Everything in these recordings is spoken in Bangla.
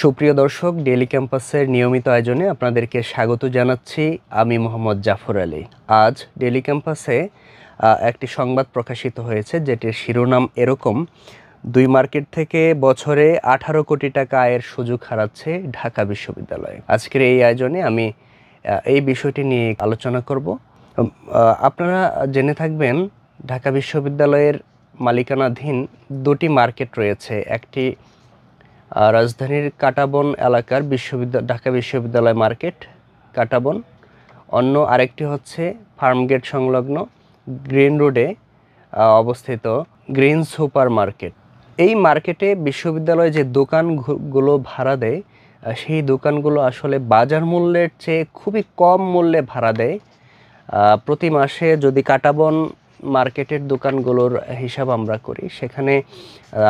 সুপ্রিয় দর্শক, ডেইলি ক্যাম্পাসের নিয়মিত আয়োজনে আপনাদেরকে স্বাগত জানাচ্ছি। আমি মোহাম্মদ জাফর আলী। আজ ডেইলি ক্যাম্পাসে একটি সংবাদ প্রকাশিত হয়েছে, যেটির শিরোনাম এরকম: দুই মার্কেট থেকে বছরে 18 কোটি টাকা আয়ের সুযোগ হারাচ্ছে ঢাকা বিশ্ববিদ্যালয়। আজকের এই আয়োজনে আমি এই বিষয়টি নিয়ে আলোচনা করব। আপনারা জেনে থাকবেন, ঢাকা বিশ্ববিদ্যালয়ের মালিকানাধীন দুটি মার্কেট রয়েছে। একটি রাজধানীর কাঁটাবন এলাকার ঢাকা বিশ্ববিদ্যালয় মার্কেট কাঁটাবন, অন্য আরেকটি হচ্ছে ফার্মগেট সংলগ্ন গ্রিন রোডে অবস্থিত গ্রিন সুপার মার্কেট। এই মার্কেটে বিশ্ববিদ্যালয়ে যে দোকানগুলো ভাড়া দেয়, সেই দোকানগুলো আসলে বাজার মূল্যের চেয়ে খুবই কম মূল্যে ভাড়া দেয়। প্রতি মাসে যদি কাঁটাবন মার্কেটের দোকানগুলোর হিসাব আমরা করি, সেখানে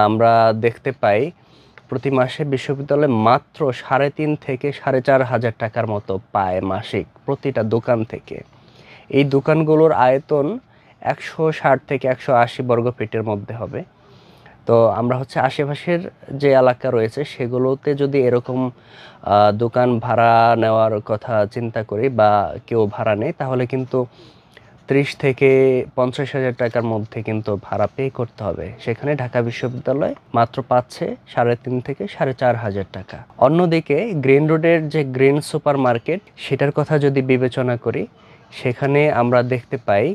আমরা দেখতে পাই প্রতি মাসে বিশ্ববিদ্যালয় মাত্র 3.5 থেকে 4.5 হাজার টাকার মতো পায় মাসিক প্রতিটা দোকান থেকে। এই দোকানগুলোর আয়তন 160 থেকে 180 বর্গফিটের মধ্যে হবে। তো আমরা আশেপাশের যে এলাকা রয়েছে সেগুলোতে যদি এরকম দোকান ভাড়া নেওয়ার কথা চিন্তা করি বা কেউ ভাড়া নেয়, তাহলে কিন্তু 30 থেকে 50 হাজার টাকার মধ্যে কিন্তু ভাড়া পে করতে হবে। সেখানে ঢাকা বিশ্ববিদ্যালয় মাত্র পাচ্ছে 3.5 থেকে 4.5 হাজার টাকা। অন্যদিকে গ্রিন রোডের যে গ্রিন সুপার মার্কেট, সেটার কথা যদি বিবেচনা করি, সেখানে আমরা দেখতে পাই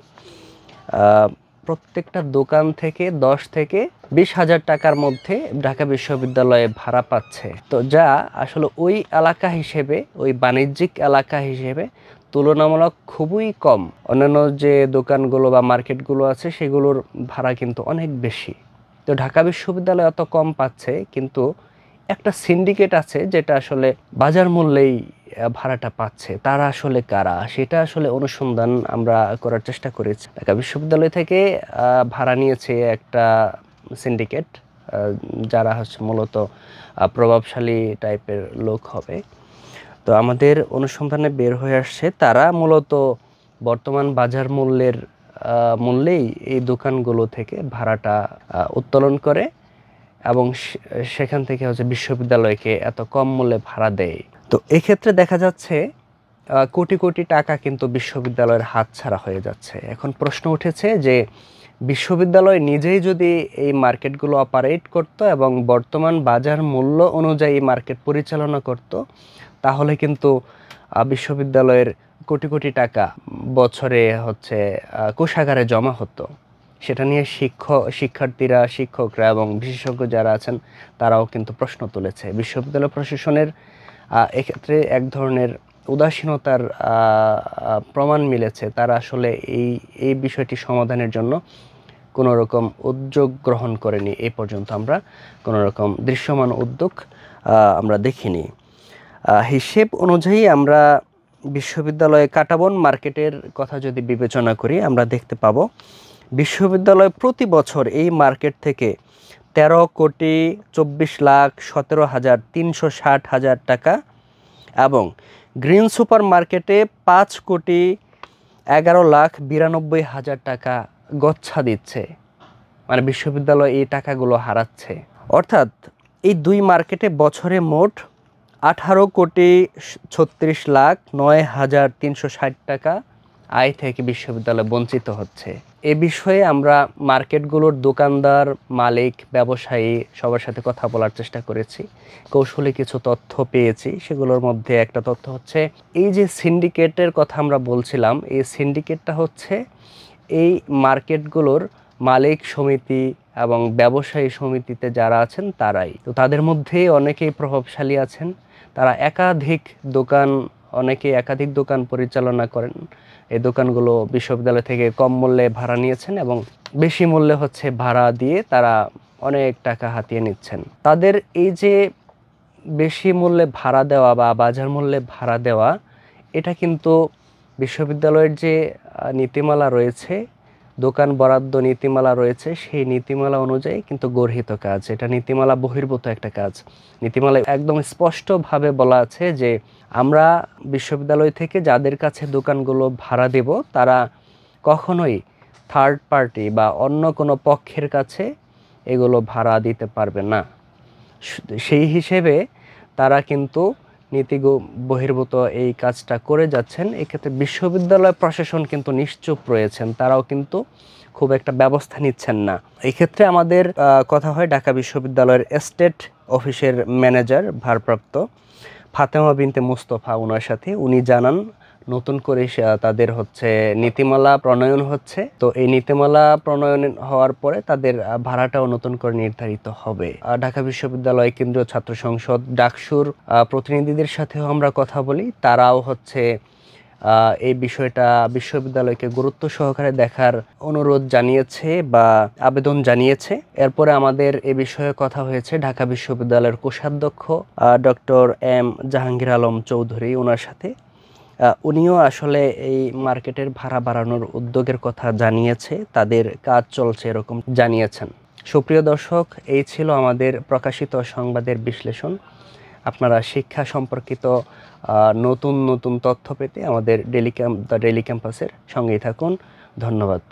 প্রত্যেকটা দোকান থেকে 10 থেকে 20 হাজার টাকার মধ্যে ঢাকা বিশ্ববিদ্যালয়ে ভাড়া পাচ্ছে। তো যা আসলে ওই এলাকা হিসেবে, ওই বাণিজ্যিক এলাকা হিসেবে তুলনামূলক খুবই কম। অন্যান্য যে দোকানগুলো বা মার্কেটগুলো আছে সেগুলোর ভাড়া কিন্তু অনেক বেশি। তো ঢাকা বিশ্ববিদ্যালয় এত কম পাচ্ছে, কিন্তু একটা সিন্ডিকেট আছে যেটা আসলে বাজার মূল্যেই ভাড়াটা পাচ্ছে। তারা আসলে কারা, সেটা আসলে অনুসন্ধান আমরা করার চেষ্টা করেছি। ঢাকা বিশ্ববিদ্যালয় থেকে ভাড়া নিয়েছে একটা সিন্ডিকেট, যারা মূলত প্রভাবশালী টাইপের লোক হবে। তো আমাদের অনুসন্ধানে বের হয়ে আসছে, তারা মূলত বর্তমান বাজার মূল্যেই এই দোকানগুলো থেকে ভাড়াটা উত্তোলন করে এবং সেখান থেকে বিশ্ববিদ্যালয়কে এত কম মূল্যে ভাড়া দেয়। তো এক্ষেত্রে দেখা যাচ্ছে কোটি কোটি টাকা কিন্তু বিশ্ববিদ্যালয়ের হাতছাড়া হয়ে যাচ্ছে। এখন প্রশ্ন উঠেছে যে বিশ্ববিদ্যালয় নিজেই যদি এই মার্কেটগুলো অপারেট করত এবং বর্তমান বাজার মূল্য অনুযায়ী মার্কেট পরিচালনা করত, তাহলে কিন্তু বিশ্ববিদ্যালয়ের কোটি কোটি টাকা বছরে কোষাগারে জমা হতো। সেটা নিয়ে শিক্ষার্থীরা, শিক্ষকরা এবং বিশেষজ্ঞ যারা আছেন তারাও কিন্তু প্রশ্ন তুলেছে। বিশ্ববিদ্যালয় প্রশাসনের এক্ষেত্রে এক ধরনের উদাসীনতার প্রমাণ মিলেছে। তারা আসলে এই বিষয়টি সমাধানের জন্য কোনো রকম উদ্যোগ গ্রহণ করেনি। এই পর্যন্ত আমরা কোনো রকম দৃশ্যমান উদ্যোগ আমরা দেখিনি। হিসেব অনুযায়ী আমরা বিশ্ববিদ্যালয়ে কাঁটাবন মার্কেটের কথা যদি বিবেচনা করি, আমরা দেখতে পাবো বিশ্ববিদ্যালয় প্রতি বছর এই মার্কেট থেকে 13,24,17,360 টাকা এবং গ্রিন সুপার মার্কেটে 5,11,92,000 টাকা গচ্ছা দিচ্ছে। মানে বিশ্ববিদ্যালয় এই টাকাগুলো হারাচ্ছে। অর্থাৎ এই দুই মার্কেটে বছরে মোট 18,36,09,360 টাকা আয় থেকে বিশ্ববিদ্যালয় বঞ্চিত হচ্ছে। এ বিষয়ে আমরা মার্কেটগুলোর দোকানদার, মালিক, ব্যবসায়ী সবার সাথে কথা বলার চেষ্টা করেছি। কৌশলী কিছু তথ্য পেয়েছি। সেগুলোর মধ্যে একটা তথ্য হচ্ছে, এই যে সিন্ডিকেটের কথা আমরা বলছিলাম, এই সিন্ডিকেটটা এই মার্কেটগুলোর মালিক সমিতি এবং ব্যবসায়ী সমিতিতে যারা আছেন তারাই। তো তাদের মধ্যে অনেকেই প্রভাবশালী আছেন। তারা একাধিক দোকান পরিচালনা করেন। এই দোকানগুলো বিশ্ববিদ্যালয় থেকে কম মূল্যে ভাড়া নিয়েছেন এবং বেশি মূল্যে ভাড়া দিয়ে তারা অনেক টাকা হাতিয়ে নিচ্ছেন। তাদের এই যে বেশি মূল্যে ভাড়া দেওয়া বা বাজার মূল্যে ভাড়া দেওয়া, এটা কিন্তু বিশ্ববিদ্যালয়ের যে নীতিমালা রয়েছে, দোকান বরাদ্দ নীতিমালা রয়েছে, সেই নীতিমালা অনুযায়ী কিন্তু গর্হিত কাজ। এটা নীতিমালা বহির্ভূত একটা কাজ। নীতিমালায় একদম স্পষ্টভাবে বলা আছে যে আমরা বিশ্ববিদ্যালয় থেকে যাদের কাছে দোকানগুলো ভাড়া দেব, তারা কখনোই থার্ড পার্টি বা অন্য কোনো পক্ষের কাছে এগুলো ভাড়া দিতে পারবে না। সেই হিসেবে তারা কিন্তু নীতি বহির্ভূত এই কাজটা করে যাচ্ছেন। এক্ষেত্রে বিশ্ববিদ্যালয় প্রশাসন কিন্তু নিশ্চুপ রয়েছেন, তারাও কিন্তু খুব একটা ব্যবস্থা নিচ্ছেন না। এই ক্ষেত্রে আমাদের কথা হয় ঢাকা বিশ্ববিদ্যালয়ের এস্টেট অফিসের ম্যানেজার ভারপ্রাপ্ত ফাতেমা বিনতে মুস্তফা, ওনার সাথে উনি জানান নতুন করে তাদের হচ্ছে নীতিমালা প্রণয়ন হচ্ছে। তো এই নীতিমালা প্রণয়ন হওয়ার পরে তাদের ভাড়াটাও নতুন করে নির্ধারিত হবে। ঢাকা বিশ্ববিদ্যালয় কেন্দ্রীয় ছাত্র সংসদ ডাকসুর প্রতিনিধিদের সাথেও আমরা কথা বলি, তারাও হচ্ছে এই বিষয়টা বিশ্ববিদ্যালয়কে গুরুত্ব সহকারে দেখার অনুরোধ জানিয়েছে বা আবেদন জানিয়েছে। এরপরে আমাদের এ বিষয়ে কথা হয়েছে ঢাকা বিশ্ববিদ্যালয়ের কোষাধ্যক্ষ ডক্টর এম জাহাঙ্গীর আলম চৌধুরী, ওনার সাথে। উনিও আসলে এই মার্কেটের ভাড়া বাড়ানোর উদ্যোগের কথা জানিয়েছে, তাদের কাজ চলছে এরকম জানিয়েছেন। সুপ্রিয় দর্শক, এই ছিল আমাদের প্রকাশিত সংবাদের বিশ্লেষণ। আপনারা শিক্ষা সম্পর্কিত নতুন নতুন তথ্য পেতে আমাদের ডেইলি ক্যাম্পাসের সঙ্গেই থাকুন। ধন্যবাদ।